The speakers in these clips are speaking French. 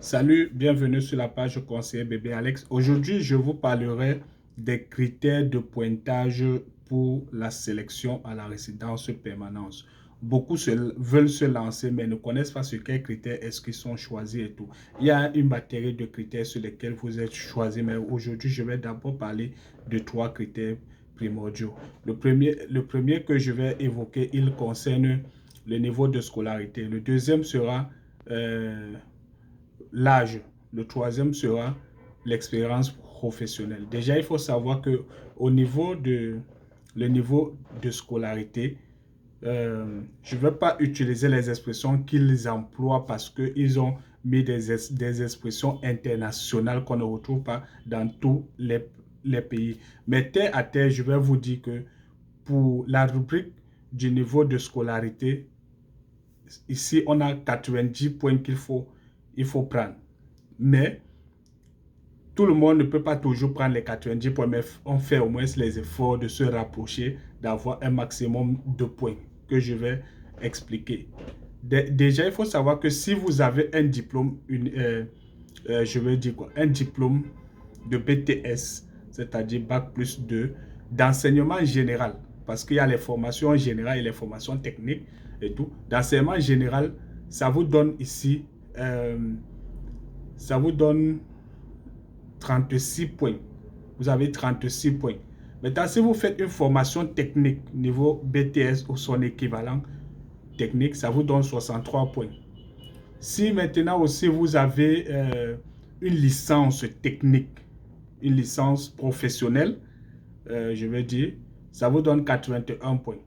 Salut, bienvenue sur la page conseiller bébé Alex. Aujourd'hui, je vous parlerai des critères de pointage pour la sélection à la résidence permanente. Beaucoup veulent se lancer mais ne connaissent pas sur quels critères est-ce qu'ils sont choisis et tout. Il y a une batterie de critères sur lesquels vous êtes choisis, mais aujourd'hui, je vais d'abord parler de trois critères primordiaux. Le premier que je vais évoquer, il concerne le niveau de scolarité. Le deuxième sera l'âge. Le troisième sera l'expérience professionnelle. Déjà, il faut savoir que au niveau de le niveau de scolarité, je ne veux pas utiliser les expressions qu'ils emploient parce qu'ils ont mis des expressions internationales qu'on ne retrouve pas dans tous les pays. Mais terre à terre, je vais vous dire que pour la rubrique du niveau de scolarité, ici, on a 90 points il faut prendre. Mais tout le monde ne peut pas toujours prendre les 90 points, mais on fait au moins les efforts de se rapprocher, d'avoir un maximum de points que je vais expliquer. Déjà, il faut savoir que si vous avez un diplôme, je veux dire quoi, un diplôme de BTS, c'est-à-dire Bac plus 2, d'enseignement général, parce qu'il y a les formations générales et les formations techniques et tout. D'enseignement général, ça vous donne ici, ça vous donne 36 points. Vous avez 36 points. Maintenant, si vous faites une formation technique niveau BTS ou son équivalent technique, ça vous donne 63 points. Si maintenant aussi vous avez une licence technique, une licence professionnelle, je veux dire, ça vous donne 81 points.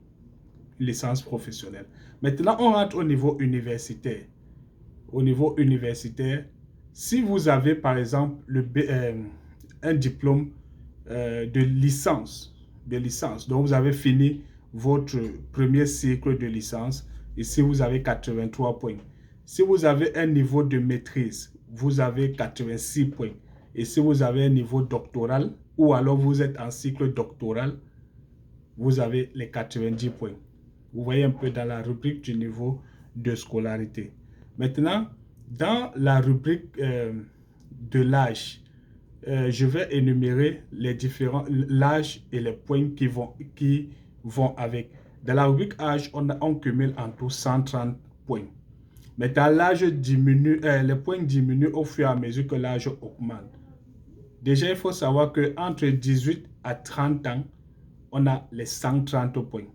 Une licence professionnelle. Maintenant, on rentre au niveau universitaire. Au niveau universitaire, si vous avez par exemple un diplôme de licence, donc vous avez fini votre premier cycle de licence, ici vous avez 83 points. Si vous avez un niveau de maîtrise, vous avez 86 points. Et si vous avez un niveau doctoral, ou alors vous êtes en cycle doctoral, vous avez les 90 points. Vous voyez un peu dans la rubrique du niveau de scolarité. Maintenant, dans la rubrique de l'âge, je vais énumérer les différents l'âge et les points qui vont avec. Dans la rubrique âge, on cumule en tout 130 points. Mais dans l'âge diminue, les points diminuent au fur et à mesure que l'âge augmente. Déjà, il faut savoir qu'entre 18 à 30 ans, on a les 130 points.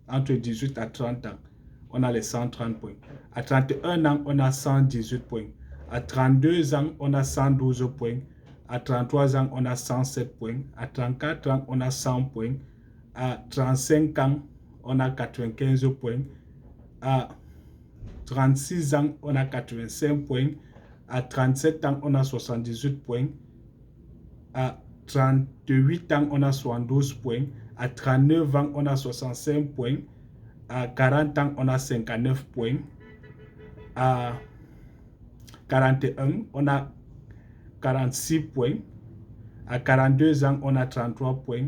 Entre 18 à 30 ans, on a les 130 points. À 31 ans, on a 118 points. À 32 ans, on a 112 points. À 33 ans, on a 107 points. À 34 ans, on a 100 points. À 35 ans, on a 95 points. À 36 ans, on a 85 points. À 37 ans, on a 78 points. À 38 ans, on a 72 points. À 39 ans, on a 65 points. À 40 ans, on a 59 points. À 41, on a 46 points. À 42 ans, on a 33 points.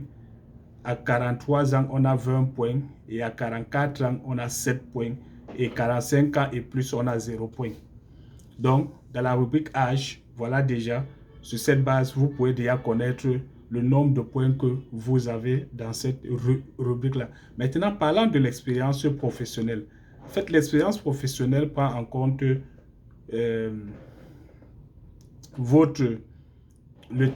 À 43 ans, on a 20 points. Et à 44 ans, on a 7 points. Et 45 ans et plus, on a 0 points. Donc, dans la rubrique âge, voilà déjà, sur cette base, vous pouvez déjà connaître le nombre de points que vous avez dans cette rubrique-là. Maintenant, parlant de l'expérience professionnelle. En fait, l'expérience professionnelle prend en compte le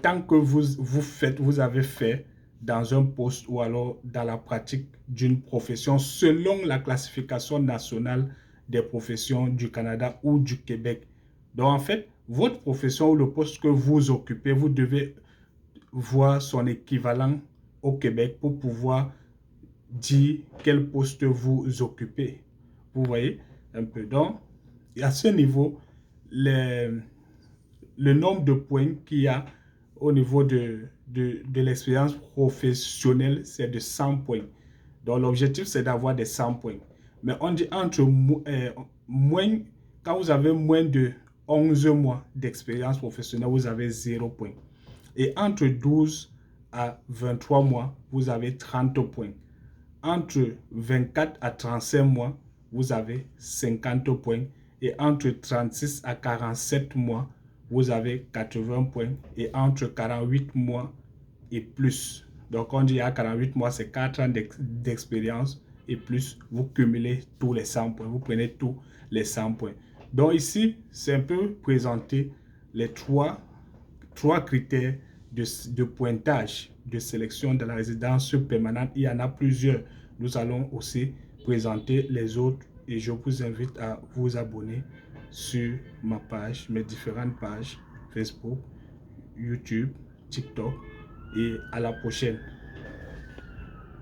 temps que vous avez fait dans un poste ou alors dans la pratique d'une profession selon la classification nationale des professions du Canada ou du Québec. Donc, en fait, votre profession ou le poste que vous occupez, vous devez voir son équivalent au Québec pour pouvoir dire quel poste vous occupez. Vous voyez un peu. Donc, à ce niveau, le nombre de points qu'il y a au niveau de l'expérience professionnelle, c'est de 100 points. Donc, l'objectif, c'est d'avoir des 100 points. Mais on dit quand vous avez moins de 11 mois d'expérience professionnelle, vous avez 0 points. Et entre 12 à 23 mois, vous avez 30 points. Entre 24 à 35 mois, vous avez 50 points. Et entre 36 à 47 mois, vous avez 80 points et entre 48 mois et plus. Donc, on dit à 48 mois, c'est 4 ans d'expérience et plus, vous cumulez tous les 100 points. Vous prenez tous les 100 points. Donc, ici, c'est un peu présenter les trois critères de pointage de sélection de la résidence permanente. Il y en a plusieurs. Nous allons aussi présenter les autres et je vous invite à vous abonner sur ma page, mes différentes pages Facebook, YouTube, TikTok et à la prochaine.